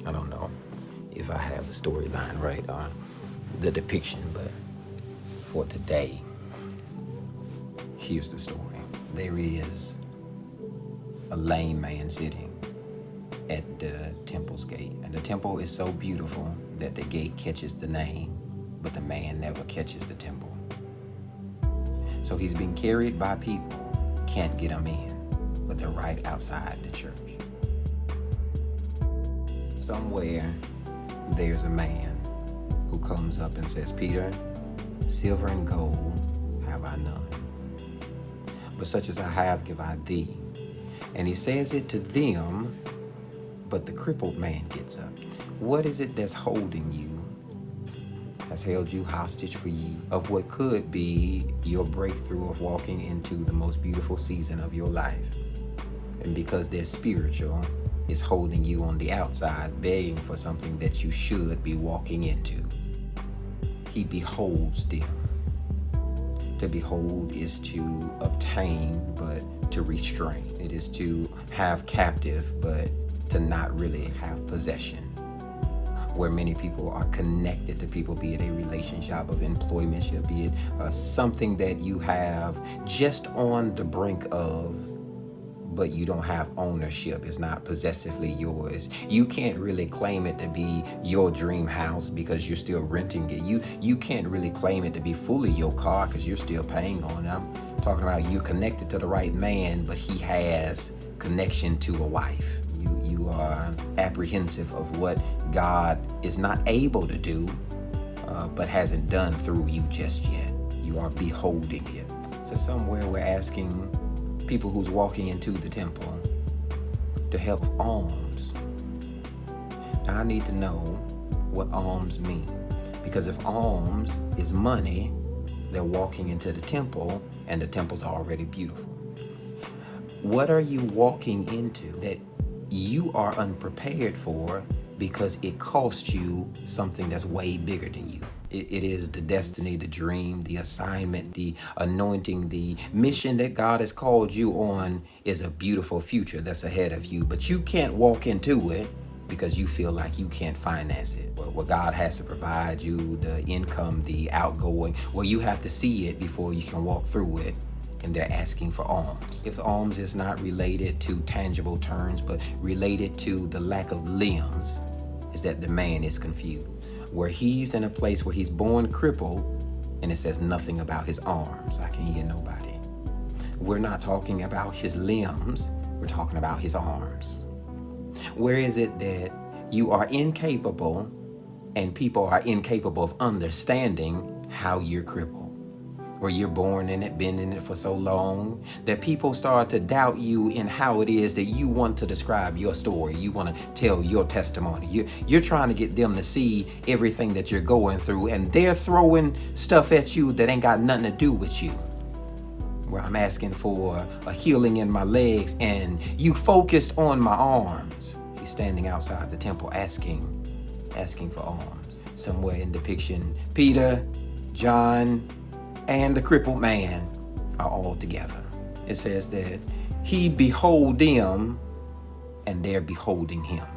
I don't know if I have the storyline right or the depiction, but for today, here's the story. There is a lame man sitting at the temple's gate, and the temple is so beautiful that the gate catches the name, but the man never catches the temple. So he's being carried by people, can't get him in, but they're right outside the church. Somewhere there's a man who comes up and says, Peter, silver and gold have I none, but such as I have give I thee. And he says it to them, but the crippled man gets up. What is it that's holding you, has held you hostage for ye of what could be your breakthrough of walking into the most beautiful season of your life? And because they're spiritual, it's holding you on the outside, begging for something that you should be walking into. He beholds them. To behold is to obtain, but to restrain. It is to have captive, but to not really have possession. Where many people are connected to people, be it a relationship of employment, be it something that you have just on the brink of, but you don't have ownership. It's not possessively yours. You can't really claim it to be your dream house because you're still renting it. You can't really claim it to be fully your car because you're still paying on it. I'm talking about you connected to the right man, but he has connection to a wife. You are apprehensive of what God is not able to do, but hasn't done through you just yet. You are beholding it. So somewhere we're asking people who's walking into the temple to help alms. Now I need to know what alms mean, because if alms is money, they're walking into the temple and the temple's already beautiful. What are you walking into that you are unprepared for because it costs you something that's way bigger than you? It is the destiny, the dream, the assignment, the anointing, the mission that God has called you on is a beautiful future that's ahead of you, but you can't walk into it because you feel like you can't finance it. Well, God has to provide you the income, the outgoing. Well, you have to see it before you can walk through it. And they're asking for alms. If alms is not related to tangible terms, but related to the lack of limbs, is that the man is confused. Where he's in a place where he's born crippled, and it says nothing about his arms. I can't hear nobody. We're not talking about his limbs, we're talking about his arms. Where is it that you are incapable and people are incapable of understanding how you're crippled? Where you're born in it, been in it for so long, that people start to doubt you in how it is that you want to describe your story. You want to tell your testimony. You're trying to get them to see everything that you're going through, and they're throwing stuff at you that ain't got nothing to do with you. Where I'm asking for a healing in my legs, and you focused on my arms. He's standing outside the temple asking for alms. Somewhere in depiction, Peter, John, and the crippled man are all together. It says that he behold them and they're beholding him.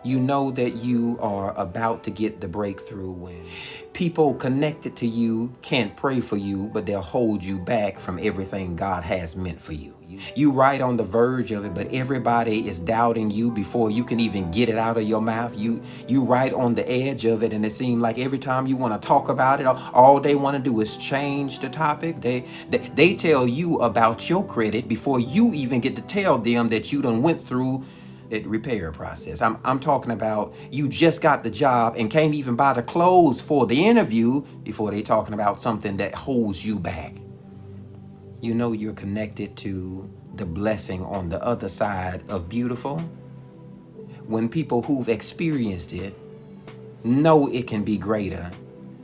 You know that you are about to get the breakthrough when people connected to you can't pray for you, but they'll hold you back from everything God has meant for you. You right on the verge of it, but everybody is doubting you before you can even get it out of your mouth. You right on the edge of it, and it seems like every time you want to talk about it, all they want to do is change the topic. They tell you about your credit before you even get to tell them that you done went through that repair process. I'm talking about you just got the job and can't even buy the clothes for the interview before they talking about something that holds you back. You know you're connected to the blessing on the other side of beautiful when people who've experienced it know it can be greater,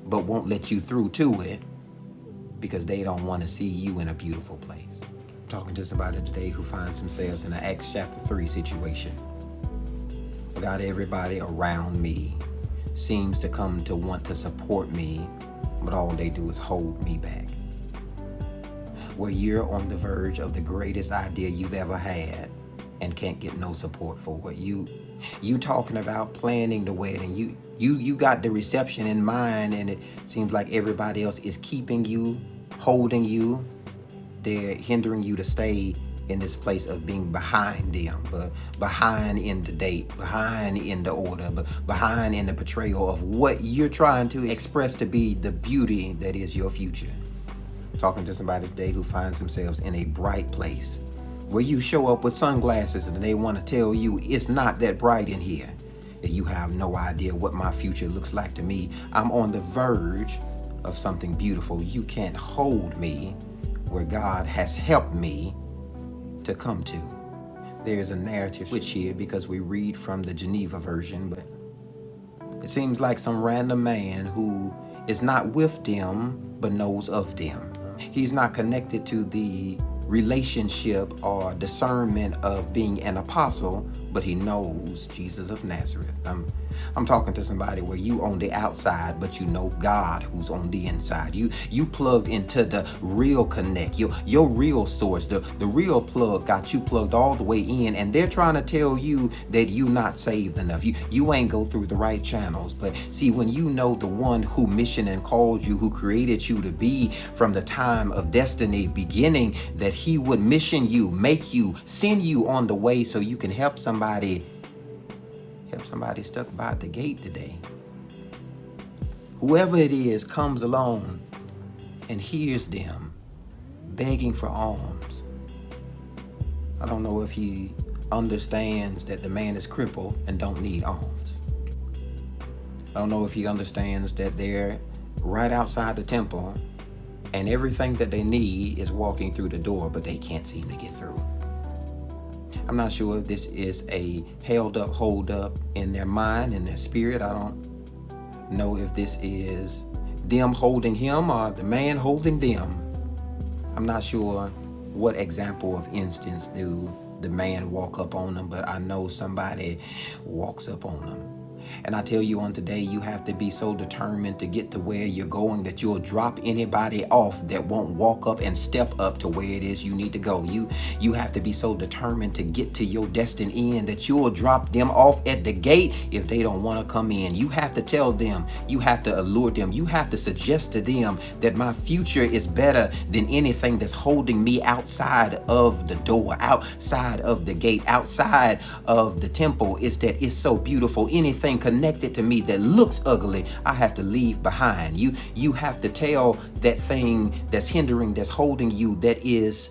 but won't let you through to it because they don't want to see you in a beautiful place. I'm talking to somebody today who finds themselves in an Acts chapter 3 situation. God, everybody around me seems to come to want to support me, but all they do is hold me back. Where you're on the verge of the greatest idea you've ever had, and can't get no support for it. You talking about planning the wedding. You got the reception in mind, and it seems like everybody else is keeping you, holding you. They're hindering you to stay in this place of being behind them, but behind in the date, behind in the order, but behind in the portrayal of what you're trying to express to be the beauty that is your future. Talking to somebody today who finds themselves in a bright place where you show up with sunglasses and they want to tell you it's not that bright in here. That you have no idea what my future looks like to me. I'm on the verge of something beautiful. You can't hold me where God has helped me to come to. There's a narrative switch here because we read from the Geneva version, but it seems like some random man who is not with them but knows of them. He's not connected to the relationship or discernment of being an apostle, but he knows Jesus of Nazareth. I'm talking to somebody where you on the outside, but you know God who's on the inside. You plugged into the real connect, your real source, the real plug got you plugged all the way in, and they're trying to tell you that you not saved enough. You ain't go through the right channels. But see, when you know the one who missioned and called you, who created you to be from the time of destiny beginning, that he would mission you, make you, send you on the way so you can help somebody stuck by the gate today. Whoever it is comes along and hears them begging for alms. I don't know if he understands that the man is crippled and don't need alms. I don't know if he understands that they're right outside the temple and everything that they need is walking through the door, but they can't seem to get through. I'm not sure if this is a hold up in their mind, in their spirit. I don't know if this is them holding him or the man holding them. I'm not sure what example of instance do the man walk up on them, but I know somebody walks up on them. And I tell you on today, you have to be so determined to get to where you're going that you'll drop anybody off that won't walk up and step up to where it is you need to go. You have to be so determined to get to your destined end that you'll drop them off at the gate if they don't want to come in. You have to tell them, you have to allure them, you have to suggest to them that my future is better than anything that's holding me outside of the door, outside of the gate, outside of the temple. Is that it's so beautiful. Anything connected to me that looks ugly, I have to leave behind. You have to tell that thing that's hindering, that's holding you, that is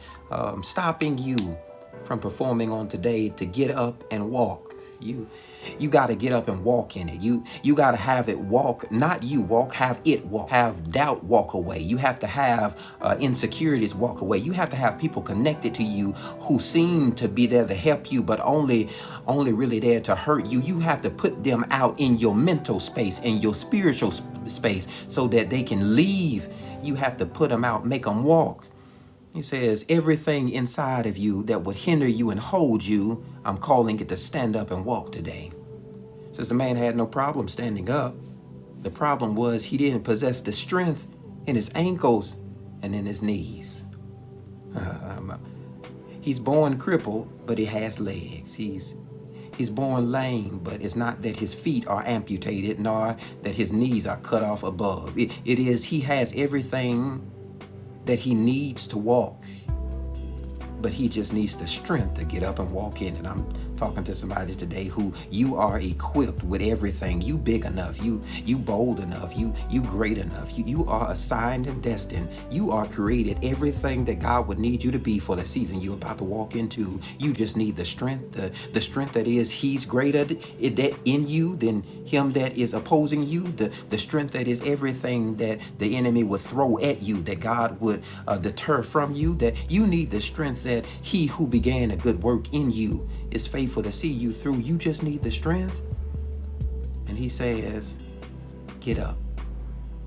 stopping you from performing on today, to get up and walk. You got to get up and walk in it. You got to have it walk, not you walk, have it walk. Have doubt walk away. You have to have insecurities walk away. You have to have people connected to you who seem to be there to help you, but only really there to hurt you. You have to put them out in your mental space, in your spiritual space, so that they can leave. You have to put them out, make them walk. He says, everything inside of you that would hinder you and hold you, I'm calling it to stand up and walk today. Says the man had no problem standing up. The problem was he didn't possess the strength in his ankles and in his knees. He's born crippled, but he has legs. He's born lame, but it's not that his feet are amputated, nor that his knees are cut off above. It is he has everything that he needs to walk, but he just needs the strength to get up and walk in. And I'm talking to somebody today who you are equipped with everything. You big enough, you bold enough, you great enough. You are assigned and destined. You are created everything that God would need you to be for the season you're about to walk into. You just need the strength, the strength that is he's greater that in you than him that is opposing you, the strength that is everything that the enemy would throw at you, that God would deter from you, that you need the strength that he who began a good work in you is faithful to see you through. You just need the strength. And he says, get up,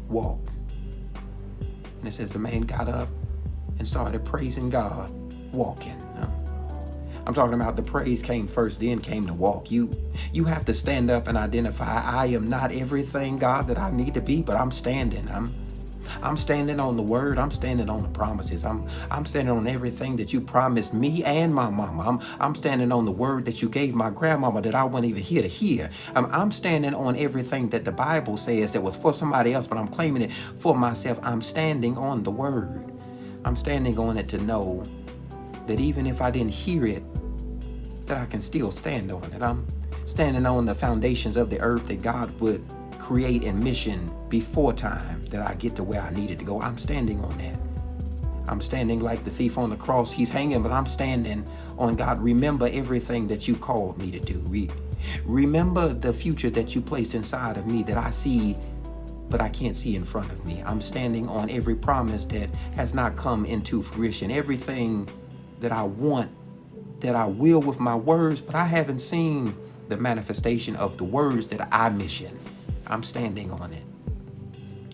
walk. And it says the man got up and started praising God, walking. I'm talking about the praise came first, then came the walk. You have to stand up and identify, I am not everything, God, that I need to be, but I'm standing. I'm standing on the word. I'm standing on the promises. I'm standing on everything that you promised me and my mama. I'm standing on the word that you gave my grandmama that I wasn't even here to hear. I'm standing on everything that the Bible says that was for somebody else, but I'm claiming it for myself. I'm standing on the word. I'm standing on it to know that even if I didn't hear it, that I can still stand on it. I'm standing on the foundations of the earth that God would create and mission before time that I get to where I needed to go. I'm standing on that. I'm standing like the thief on the cross. He's hanging, but I'm standing on God. Remember everything that you called me to do. Remember the future that you placed inside of me that I see, but I can't see in front of me. I'm standing on every promise that has not come into fruition. Everything that I want, that I will with my words, but I haven't seen the manifestation of the words that I mission. I'm standing on it.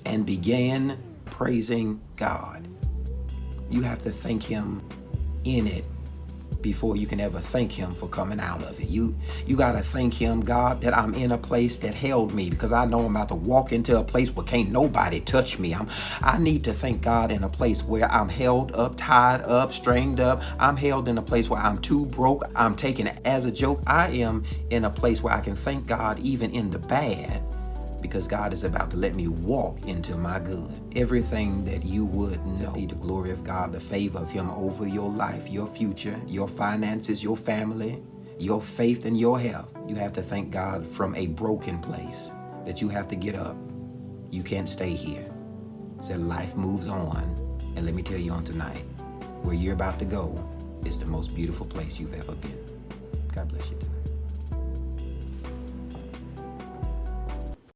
And began praising God. You have to thank him in it before you can ever thank him for coming out of it. You got to thank him, God, that I'm in a place that held me, because I know I'm about to walk into a place where can't nobody touch me. I need to thank God in a place where I'm held up, tied up, strained up. I'm held in a place where I'm too broke. I'm taken as a joke. I am in a place where I can thank God even in the bad, because God is about to let me walk into my good. Everything that you would know, be the glory of God, the favor of him over your life, your future, your finances, your family, your faith, and your health. You have to thank God from a broken place, that you have to get up. You can't stay here. So life moves on. And let me tell you on tonight, where you're about to go is the most beautiful place you've ever been. God bless you tonight.